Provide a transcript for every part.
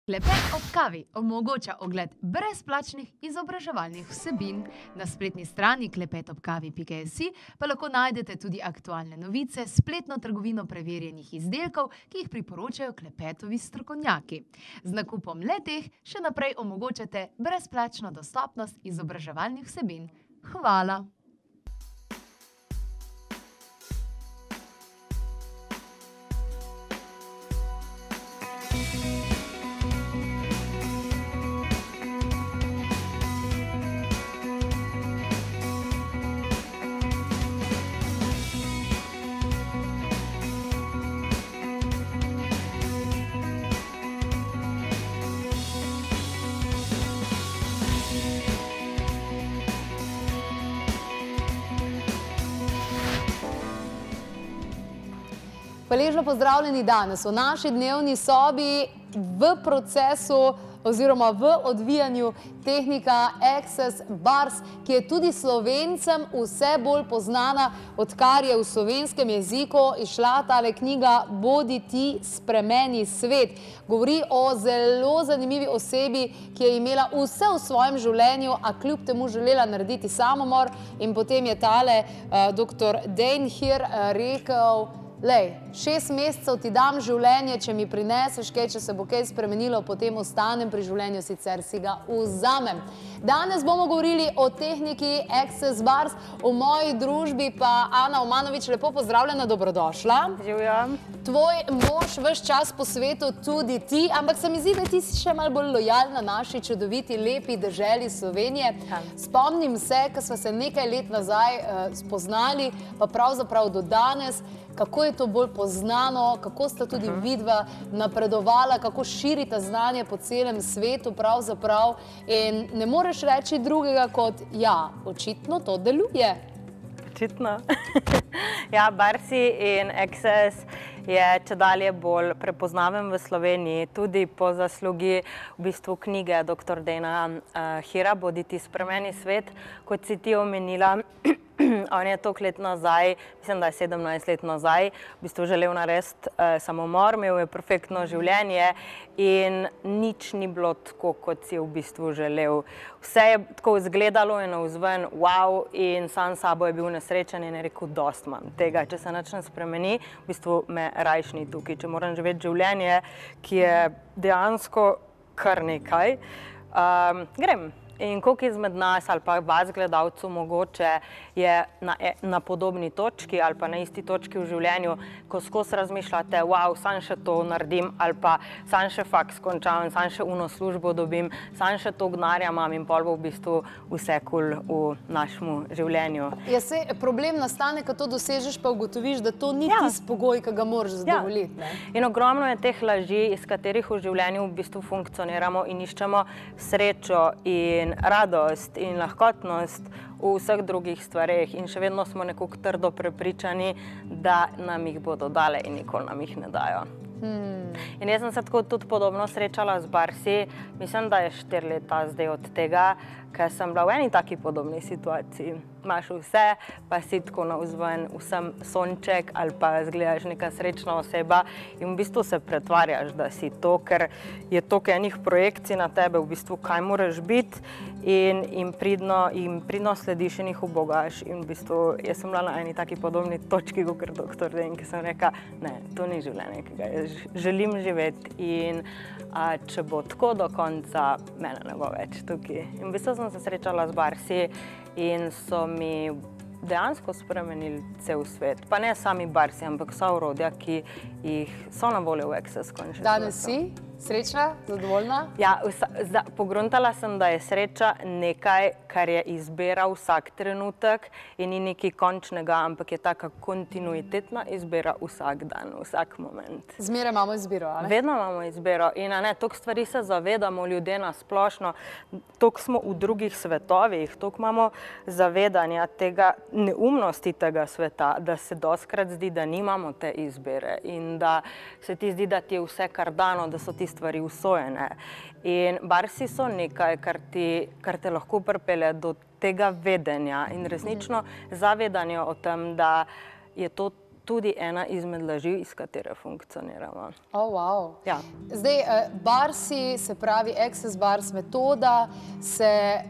Klepet ob kavi omogoča ogled brezplačnih izobraževalnih vsebin. Na spletni strani klepetobkavi.si pa lahko najdete tudi aktualne novice, spletno trgovino preverjenih izdelkov, ki jih priporočajo klepetovi strokovnjaki. Z nakupom le-teh še naprej omogočate brezplačno dostopnost izobraževalnih vsebin. Hvala! Hvaležno pozdravljeni danes v naši dnevni sobi v procesu oziroma v odvijanju tehnika Access Bars, ki je tudi Slovencem vse bolj poznana, odkar je v slovenskem jeziku izšla tale knjiga Bodi ti, spremeni svet. Govori o zelo zanimivi osebi, ki je imela vse v svojem življenju, a kljub temu želela narediti samomor, in potem je tale dr. Dane Heer rekel: Lej, 6 mesecev ti dam življenje, če mi prineseš kaj, če se bo kaj spremenilo, potem ostanem pri življenju, sicer si ga vzamem. Danes bomo govorili o tehniki Access Bars, v moji družbi pa Ana Omanovič. Lepo pozdravljena, dobrodošla. Živjam. Tvoj mož ves čas po svetu, tudi ti, ampak se mi zdi, da ti si še malo bolj lojalna naši čudoviti, lepi deželi Slovenije. Spomnim se, ko smo se nekaj let nazaj spoznali, pa pravzaprav do danes, kako je to bolj poznano, kako sta tudi vidva napredovala, kako širita znanje po celem svetu pravzaprav, in ne moreš reči drugega kot, ja, očitno to deluje. Očitno. Ja, Barsi in Access je čedalje bolj prepoznaven v Sloveniji, tudi po zaslugi v bistvu knjige dr. Dana Heera Bodi ti, spremeni svet. Kot si ti omenila, on je toliko let nazaj, mislim, da je 17 let nazaj, v bistvu želel narediti samomor, imel je perfektno življenje in nič ni bilo tako, kot si je v bistvu želel. Vse je tako izgledalo in navzven, wow, in sam s sabo je bil nesrečen in je rekel, dost imam tega, če se nič ne spremeni, v bistvu me rajš ni tukaj, če moram živeti življenje, ki je dejansko kar nekaj. Grem. In koliko izmed nas ali pa vas gledalcev mogoče je na podobni točki ali pa na isti točki v življenju, ko skozi razmišljate, wow, sam še to naredim, ali pa sam še faks končam, sam še uno službo dobim, sam še to denarja imam, in pol bo v bistvu vse kul v našem življenju. Ja, se problem nastane, ko to dosežeš, pa ugotoviš, da to ni tisti pogoj, ki ga moraš zadovoljiti. In ogromno je teh laži, iz katerih v življenju v bistvu funkcioniramo in iščemo srečo in radost in lahkotnost v vseh drugih stvareh, in še vedno smo nekako trdo prepričani, da nam jih bodo dale in nikoli nam jih ne dajo. In jaz sem se tako tudi podobno srečala z Barsi, mislim, da je 4 leta zdaj od tega, ker sem bila v eni taki podobni situaciji. Imaš vse, pa si tako navzven vsem sonček ali pa izgledaš neka srečna oseba in v bistvu se pretvarjaš, da si to, ker je toliko enih projekcij na tebe, v bistvu kaj moraš biti, in pridno slediš in jih ubogaš. In v bistvu jaz sem bila na eni taki podobni točki, kot dr. Dane, ki sem rekla, ne, to ni življenje, ki ga želim živeti, in če bo tako do konca, mene ne bo več tukaj. In v bistvu sem se srečala z Barsi in so mi dejansko spremenili cel svet. Pa ne sami Barsi, ampak vsa orodja, ki jih so na voljo v Access. Danes si srečna, zadovoljna? Ja, pogruntala sem, da je sreča nekaj, kar je izbira vsak trenutek in ni nekaj končnega, ampak je taka kontinuitetna izbira vsak dan, vsak moment. Zmeraj imamo izbiro, ali? Vedno imamo izbiro in toliko stvari se zavedamo ljudje na splošno, toliko smo v drugih svetovih, toliko imamo zavedanja tega, neumnosti tega sveta, da se dostikrat zdi, da nimamo te izbire in da se ti zdi, da ti je vse kar dano, da so ti stvari usojene. In Barsi so nekaj, kar te lahko pripelje do tega vedenja in resnično zavedanja o tem, da je to tudi ena izmed laži, iz katere funkcioniramo. Wow. Ja. Zdaj, barsi, se pravi Access Bars metoda, se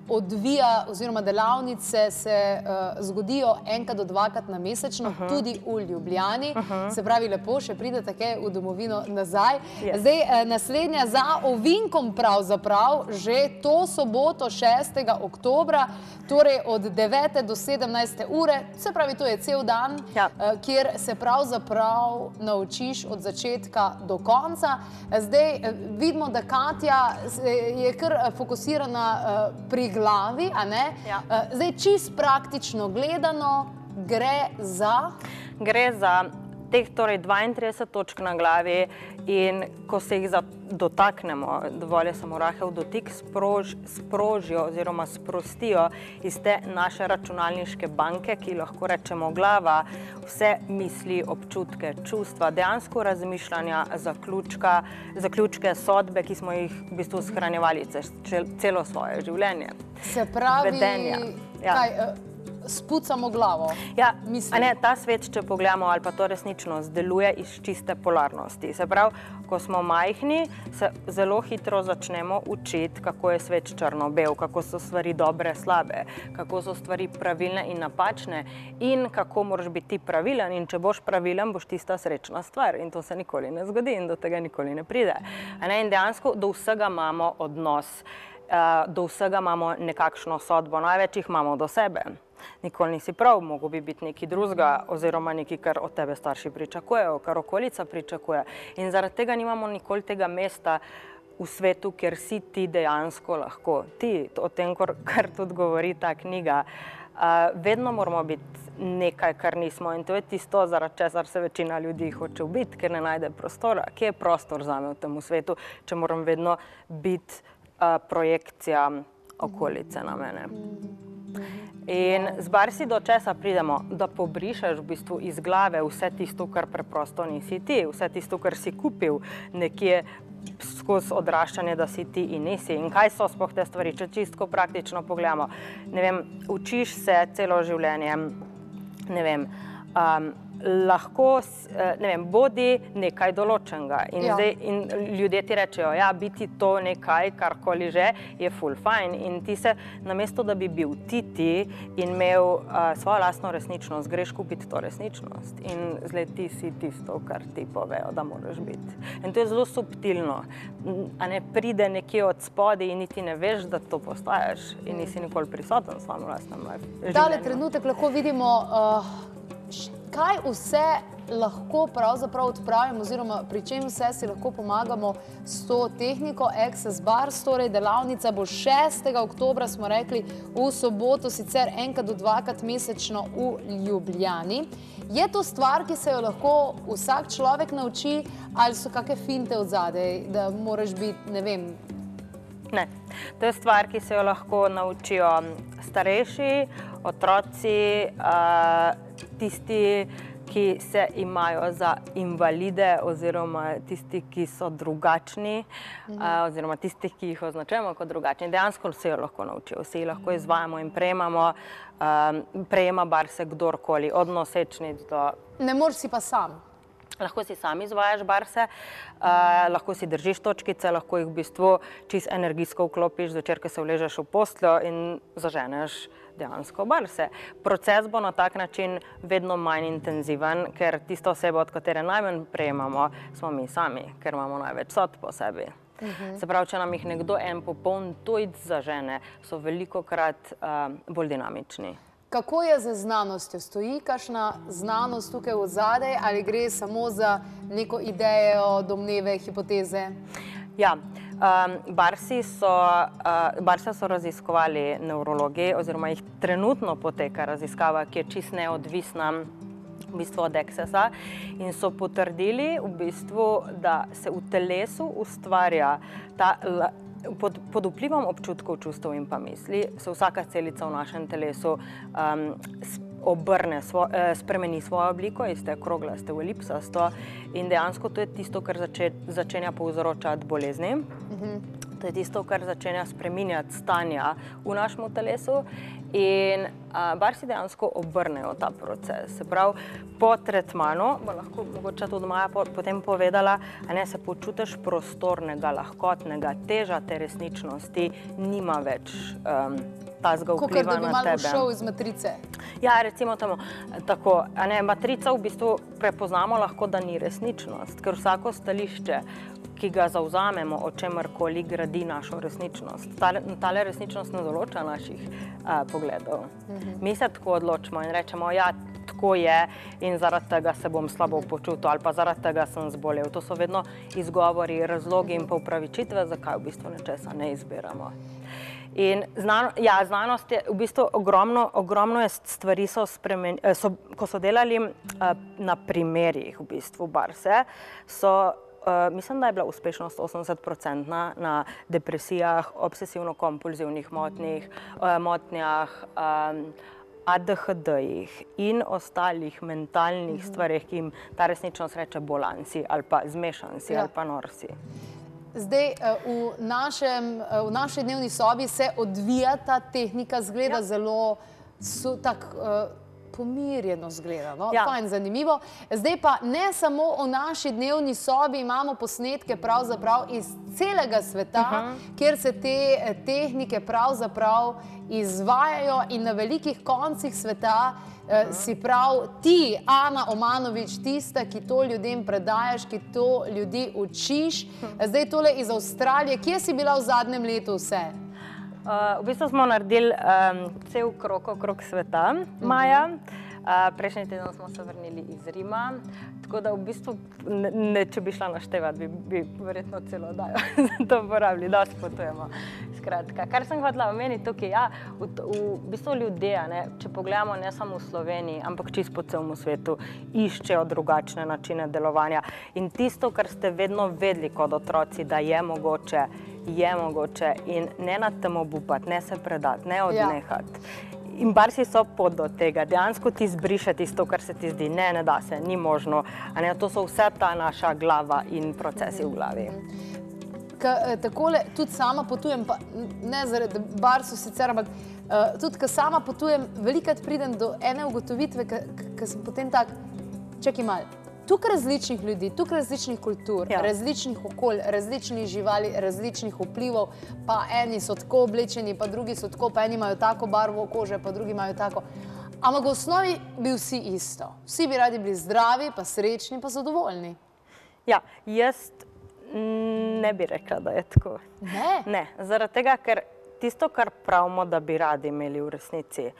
odvija oziroma delavnice se zgodijo enkrat do dvakrat na mesečno, tudi v Ljubljani. Se pravi, lepo, še pridete kaj v domovino nazaj. Zdaj, naslednja za ovinkom pravzaprav, že to soboto 6. oktobra, torej od 9. do 17. ure, se pravi, to je cel dan, kjer se pravzaprav naučiš od začetka do konca. Zdaj, vidimo, da Katja je kar fokusirana pri glavi, a ne? Zdaj, čist praktično gledano, gre za? Gre za teh torej 32 točk na glavi in ko se jih dotaknemo, dovolj je samo rahel dotik, sprožijo oziroma sprostijo iz te naše računalniške banke, ki lahko rečemo glava, vse misli, občutke, čustva, dejansko razmišljanja, zaključke, sodbe, ki smo jih v bistvu shranjevali celo svoje življenje. Se pravi, vedenja. Kaj, spucamo glavo. Ja, a ne, ta svet, če pogledamo, ali pa to resničnost, deluje iz čiste polarnosti. Se pravi, ko smo majhni, se zelo hitro začnemo učiti, kako je svet črno-bel, kako so stvari dobre, slabe, kako so stvari pravilne in napačne in kako moraš biti ti pravilen in če boš pravilen, boš tista srečna stvar in to se nikoli ne zgodi in do tega nikoli ne pride. In dejansko do vsega imamo odnos, do vsega imamo nekakšno sodbo, največ jih imamo do sebe. Nikoli nisi prav, mogo bi biti nekaj drugega oziroma nekaj, kar od tebe starši pričakujejo, kar okolica pričakuje. In zaradi tega nimamo nikoli tega mesta v svetu, kjer si ti dejansko lahko. Ti, o tem, kar tudi govori ta knjiga, vedno moramo biti nekaj, kar nismo. In to je tisto, zaradi česar se večina ljudi hoče ubiti, ker ne najde prostora. Kje je prostor zame v tem svetu, če moram vedno biti projekcija okolice na mene. In z barsi do česa pridemo, da pobrišeš v bistvu iz glave vse tisto, kar preprosto nisi ti, vse tisto, kar si kupil nekje skozi odraščanje, da si ti in nisi. In kaj so sploh te stvari, če čistko praktično pogledamo? Ne vem, učiš se celo življenje, ne vem, lahko, ne vem, bodi nekaj določenega. In ljudje ti rečejo, ja, biti to nekaj, karkoli že, je ful fajn. In ti se, namesto da bi bil ti in imel svojo lastno resničnost, greš kupiti to resničnost. In zdaj ti si tisto, kar ti povejo, da moraš biti. In to je zelo subtilno. A ne pride nekje od spodaj in niti ne veš, da to postaješ in nisi nikoli prisoten v svojem lastnem življenju. Tale trenutek lahko vidimo, kaj vse lahko pravzaprav odpravimo oziroma pri čem vse si lahko pomagamo s to tehniko Access Bars, torej delavnica bo 6. oktobra, smo rekli, v soboto, sicer enkrat do dvakrat mesečno v Ljubljani. Je to stvar, ki se jo lahko vsak človek nauči ali so kakšne finte od zadaj, da moraš biti, ne vem? Ne, to je stvar, ki se jo lahko naučijo starejši, otroci, tisti, ki se imajo za invalide oziroma tisti, ki so drugačni oziroma tisti, ki jih označujemo kot drugačni. Dejansko se jo lahko naučijo, vsi jih lahko izvajamo in prejema barse kdorkoli, od nosečnic do... Ne moreš si pa sam. Lahko si sam izvajaš barse, lahko si držiš točkice, lahko jih v bistvu čisto energijsko vklopiš, zvečer, ko se vležeš v posteljo in zaženeš dejansko barse. Proces bo na tak način vedno manj intenziven, ker tista oseba, od katere najmanj prejemamo, smo mi sami, ker imamo največ sodb po sebi. Se pravi, če nam jih nekdo en popoln tujc zažene, so velikokrat bolj dinamični. Kako je z znanostjo? Stoji kakšna znanost tukaj v zadaj ali gre samo za neko idejo, domneve, hipoteze? Ja, barse so raziskovali nevrologi oziroma jih trenutno poteka raziskava, ki je čisto neodvisna v bistvu od Accessa in so potrdili v bistvu, da se v telesu ustvarja ta pod vplivom občutkov, čustev in pa misli, se vsaka celica v našem telesu obrne, spremeni svojo obliko iz te kroglaste v elipsasto in dejansko to je tisto, kar začenja povzročati bolezni. To je tisto, kar začenja spreminjati stanja v našem telesu in Barsi dejansko obrnejo ta proces. Se pravi, po tretmanu, bo lahko mogoče tudi Maja potem povedala, se počutiš prostornega, lahkotnega, teža te resničnosti, nima več tazga vpliva na tebe. Kakor da bi malo šel iz matrice. Ja, recimo tako. Matrica v bistvu prepoznamo lahko, da ni resničnost, ker vsako stališče, ki ga zavzamemo, o čemerkoli gradi našo resničnost. Tale resničnost ne določa naših pogledov. Mi se tako odločimo in rečemo, ja, tako je in zaradi tega se bom slabo počutil ali pa zaradi tega sem zbolel. To so vedno izgovori, razlogi in pa upravičitve, zakaj v bistvu nečesa ne izbiramo. In znanost je v bistvu ogromno stvari ko so delali na primerih v bistvu Barse, mislim, da je bila uspešnost 80% na depresijah, obsesivno-kompulzivnih motnjah, ADHD-jih in ostalih mentalnih stvareh, ki jim ta resničnost reče bolansi ali pa zmešansi ali pa norsi. Zdaj, v naši dnevni sobi se odvija ta tehnika, zgleda zelo tako pomirjeno zgleda, fajn, zanimivo. Zdaj pa ne samo v naši dnevni sobi imamo posnetke pravzaprav iz celega sveta, kjer se te tehnike pravzaprav izvajajo in na velikih koncih sveta si prav ti, Ana Omanovič, tista, ki to ljudem predajaš, ki to ljudi učiš. Zdaj tole iz Avstralije. Kje si bila v zadnjem letu vse? V bistvu smo naredili cel krog okrog sveta, Maja. Prejšnji teden smo se vrnili iz Rima, tako da v bistvu, če bi šla naštevati, bi verjetno celo dajo za to porabili, dosti potujemo. Skratka, kar sem hotela omeniti tukaj, v bistvu ljudje, če pogledamo ne samo v Sloveniji, ampak čisto po celem svetu, iščejo drugačne načine delovanja. In tisto, kar ste vedno vedeli kot otroci, da je mogoče in ne nad tem obupati, ne se predati, ne odnehati. In Barsi so pot do tega. Dejansko ti zbriše tisto, kar se ti zdi, ne da se, ni možno. To so vse ta naša glava in procesi v glavi. Takole tudi sama potujem, pa ne zaradi Barsu sicer, ampak tudi, ko sama potujem, velikrat pridem do ene ugotovitve, ko sem potem tak, čakaj malo, tukaj različnih ljudi, tukaj različnih kultur, različnih okolj, različnih živali, različnih vplivov, pa eni so tako oblečeni, pa drugi so tako, pa eni imajo tako barvo kože, pa drugi imajo tako. Ampak v osnovi bi vsi isto. Vsi bi radi bili zdravi, pa srečni, pa zadovoljni. Ja, jaz ne bi rekla, da je tako. Ne? Ne, zaradi tega, ker tisto, kar pravimo, da bi radi imeli v resnici,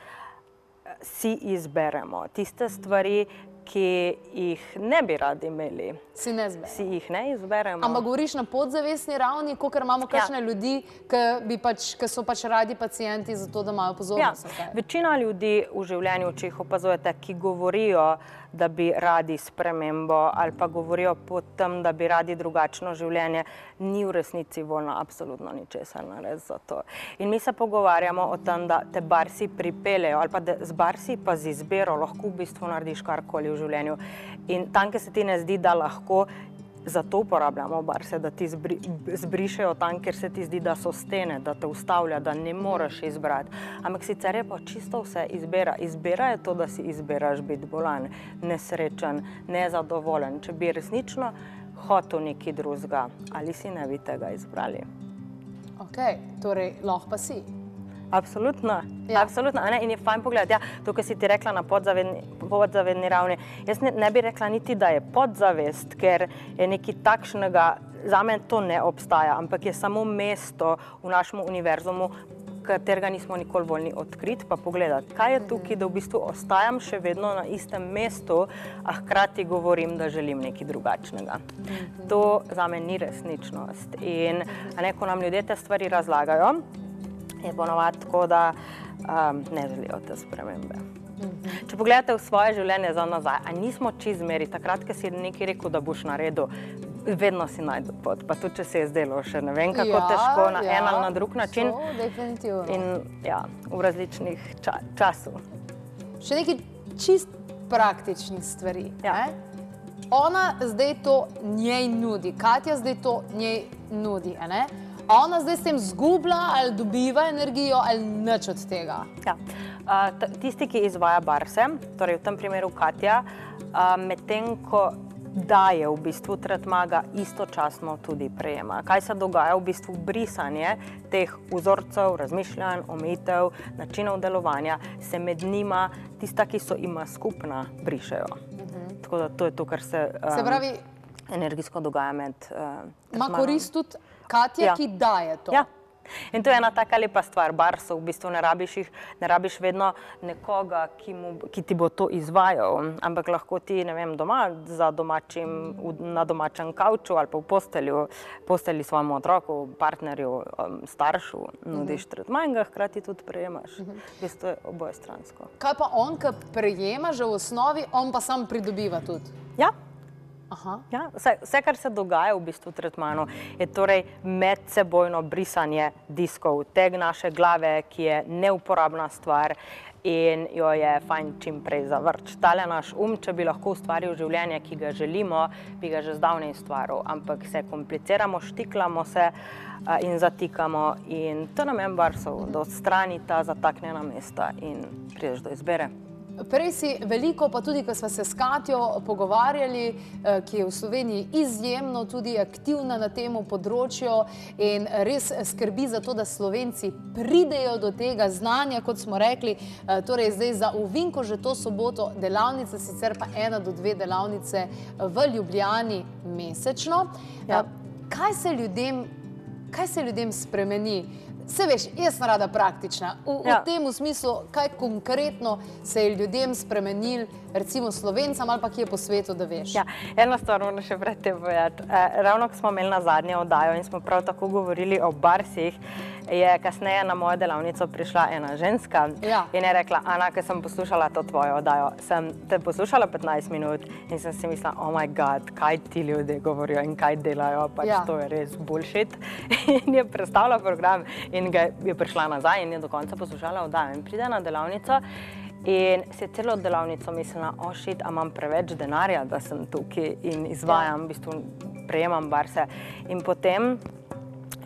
si izberemo. Tiste stvari, ki jih ne bi radi imeli, si jih ne izberemo. Ampak govoriš na podzavestni ravni, kakor imamo kakšne ljudi, ki so pač radi pacienti za to, da imajo pozornost. Večina ljudi v življenju, če jih opazujete, ki govorijo, da bi radi spremembo ali pa govorijo po tem, da bi radi drugačno življenje, ni v resnici voljno absolutno ničesar narediti za to. In mi se pogovarjamo o tem, da te Barsi pripeljejo ali pa da z Barsi pa z izbiro lahko v bistvu narediš karkoli v življenju. In tam, kjer se ti ne zdi, da lahko, zato uporabljamo Barse, da ti zbrišejo tam, kjer se ti zdi, da so stene, da te ustavlja, da ne moreš izbrati. Ampak sicer je pa čisto vse izbira. Izbira je to, da si izbiraš biti bolan, nesrečen, nezadovoljen. Če bi resnično hotel nekaj drugega, ali si ne bi tega izbrali. Ok, torej lahko pa si. Absolutno, absolutno. In je fajn pogledati, to, kar si ti rekla na podzavedni ravni. Jaz ne bi rekla niti, da je podzavest, ker je nekaj takšnega, za me to ne obstaja, ampak je samo mesto v našem univerzumu, katerega nismo nikoli voljni odkriti, pa pogledati, kaj je tukaj, da v bistvu ostajam še vedno na istem mestu, a hkrati govorim, da želim nekaj drugačnega. To za me ni resničnost. In ko nam ljudje te stvari razlagajo, je ponovadi tako, da ne želijo te spremembe. Če pogledate v svoje življenje za nazaj, a nismo čizmeri, takrat, ko si nekaj rekel, da boš naredil, vedno si najdu pot, pa tudi, če se je zdelo še ne vem kako težko na en ali na drug način. Definitivno. In v različnih času. Še nekaj čist praktičnih stvari. Ona zdaj to njej nudi, Katja zdaj to njej nudi. ona zdaj s tem zgublja ali dobiva energijo ali nič od tega? Ja. Tisti, ki izvaja barse, torej v tem primeru Katja, medtem ko daje v bistvu tretma, ga istočasno tudi prejema. Kaj se dogaja? V bistvu brisanje teh vzorcev, razmišljanj, omejitev, načinov delovanja se med njima, tista, ki so ima skupna, brišejo. Tako da to je to, kar se pravi, energijsko dogaja med tretmanom. Ima korist tudi Katja, ki daje to? Ja. In to je ena taka lepa stvar barsov, v bistvu ne rabiš vedno nekoga, ki ti bo to izvajal, ampak lahko ti, ne vem, doma na domačem kavču ali pa v postelji svojemu otroku, partnerju, staršu nudiš tretma in ga hkrati tudi prejemaš. V bistvu je obojestransko. Kaj pa on, ki prejema že v osnovi, on pa sam pridobiva tudi? Ja. Ja, vse, kar se dogaja v bistvu v tretmanu, je torej medsebojno brisanje diskov, teg naše glave, ki je neuporabna stvar in jo je fajn čim prej zavrč. Tale naš če bi lahko ustvaril življenje, ki ga želimo, bi ga že zdavnaj ustvaril, ampak se kompliciramo, štiklamo se in zatikamo in to namen barsov, da odstrani ta zataknjena mesta in prideš do izbire. Prej si veliko, pa tudi, ko smo se s Katjo pogovarjali, ki je v Sloveniji izjemno tudi aktivna na tem področju in res skrbi za to, da Slovenci pridejo do tega znanja, kot smo rekli, torej zdaj za Uvinko že to soboto delavnice, sicer pa 1 do 2 delavnice v Ljubljani mesečno. Kaj se ljudem spremeni? Se veš, jaz sem rada praktična. V tem smislu, kaj konkretno se je ljudem spremenil, recimo Slovencem ali pa kje po svetu, da veš? Ja, ena stvar moram še pred tem povedati. Ravno ko smo imeli na zadnje oddajo in smo prav tako govorili o barsih, je kasneje na mojo delavnico prišla ena ženska in je rekla, Ana, ko sem poslušala to tvojo oddajo, sem te poslušala 15 minut in sem si mislila, oh my god, kaj ti ljudje govorijo in kaj delajo, pač to je res bullshit. In je prestavila program in je prišla nazaj in je do konca poslušala oddajo in pride na delavnico in si je celo delavnico mislila, oh shit, a imam preveč denarja, da sem tukaj in izvajam, v bistvu prejemam barse. In potem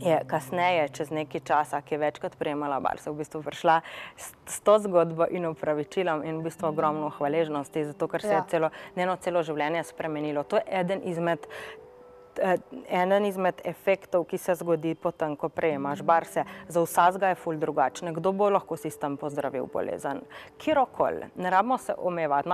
je kasneje, čez nekaj časa, ki je večkrat prejemala barse, v bistvu prišla s to zgodbo in opravičilom in v bistvu ogromno hvaležnosti, zato ker se je njeno celo življenje spremenilo. To je eden izmed efektov, ki se zgodi potem, ko prejemaš barse. Za vsakega je ful drugačen. Nekdo bo lahko si s tem pozdravil bolezen. Kjerokoli, ne rabimo se omejevati.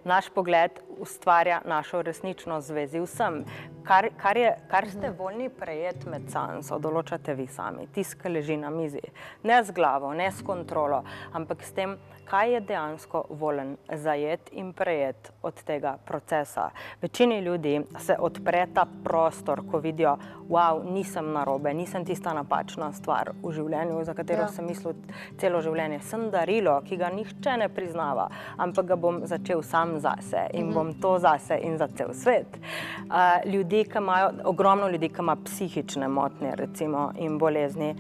Naš pogled ustvarja našo resničnost zvezi vsem. Kar ste voljni prejeti med sanso, določate vi sami. Tisk leži na mizi. Ne z glavo, ne s kontrolo, ampak s tem, kaj je dejansko voljen zajet in prejet od tega procesa. Večini ljudi se odpre ta prostor, ko vidijo, wow, nisem narobe, nisem tista napačna stvar v življenju, za katero sem mislil celo življenje. Sem darilo, ki ga nihče ne priznava, ampak ga bom začel sam zase in bom to zase in za cel svet. Ogromno ljudi, ki ima psihične motnje, recimo, in bolezni,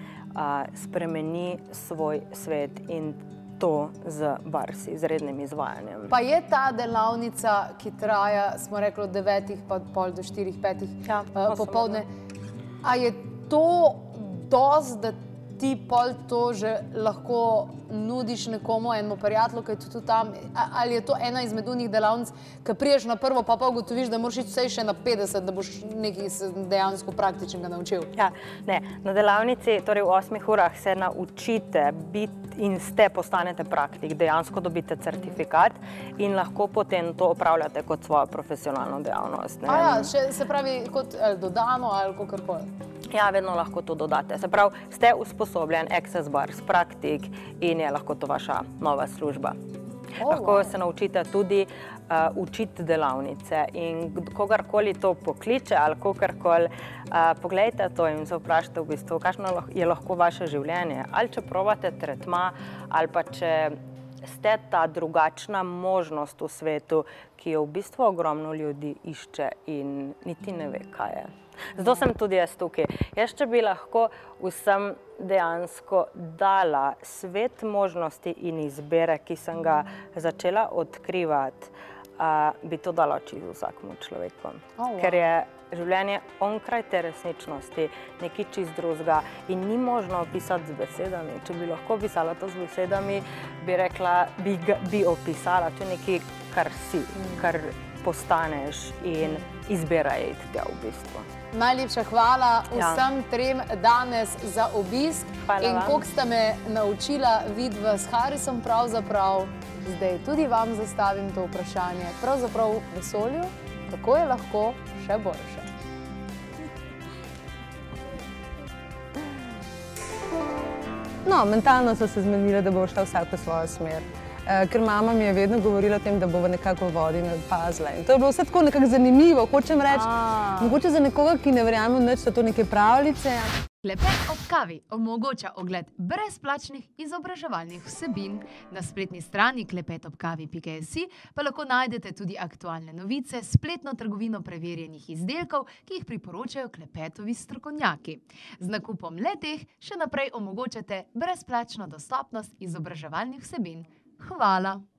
spremeni svoj svet in to z barsi, z rednim izvajanjem. Pa je ta delavnica, ki traja, smo rekli, od 9 pa pol do 4, 5 popoldne, a je to dosti, da ti pol to že lahko nudiš nekomu, enemu prijatelju, ki je tudi tam, ali je to ena izmed unih delavnic, ki priješ na prvo, pa ugotoviš, da moraš iti vsej še na 50, da boš nekaj dejansko praktičnega naučil? Ja, ne. Na delavnici, torej v 8 urah se naučite biti in postanete praktik, dejansko dobite certifikat in lahko potem to opravljate kot svojo profesionalno dejavnost. Se pravi, kot dodano ali kakorkoli? Ja, vedno lahko to dodate. Se pravi, ste usposobljen Access Bars praktik in je lahko to vaša nova služba. Lahko se naučite tudi učiti delavnice in kogarkoli to pokliče ali kogarkoli, pogledajte to in se vprašajte v bistvu, kakšno je lahko vaše življenje. Ali če probate tretma ali pa če ste ta drugačna možnost v svetu, ki jo v bistvu ogromno ljudi išče in niti ne ve, kaj je. Zato sem tudi jaz tukaj. Jaz, če bi lahko vsem dejansko dala svet možnosti in izbire, ki sem ga začela odkrivati, bi to dala čisto vsakemu človeku. Ker je življenje onkraj te resničnosti, nekaj čist drugega in ni možno opisati z besedami. Če bi lahko opisala to z besedami, bi rekla, bi opisala, to je nekaj, kar si, kar postaneš in izbiraj tega v bistvu. Najlepša hvala vsem trem danes za obisk. In koliko sta me naučila vidva s Harisom pravzaprav, zdaj tudi vam zastavim to vprašanje, pravzaprav v vesolju, kako je lahko še boljše. No, mentalno so se zmenile, da bo šla vsak v svojo smer. Ker mama mi je vedno govorila o tem, da bo nekako v vodi me pazila. In to je bilo vse tako nekako zanimivo, hočem reči. Mogoče za nekoga, ki ne verjame v nič, so to neke pravljice. Klepet ob kavi omogoča ogled brezplačnih izobraževalnih vsebin. Na spletni strani klepetobkavi.si pa lahko najdete tudi aktualne novice, spletno trgovino preverjenih izdelkov, ki jih priporočajo Klepetovi strokovnjaki. Z nakupom le-teh še naprej omogočate brezplačno dostopnost izobraževalnih vsebin. Hvala!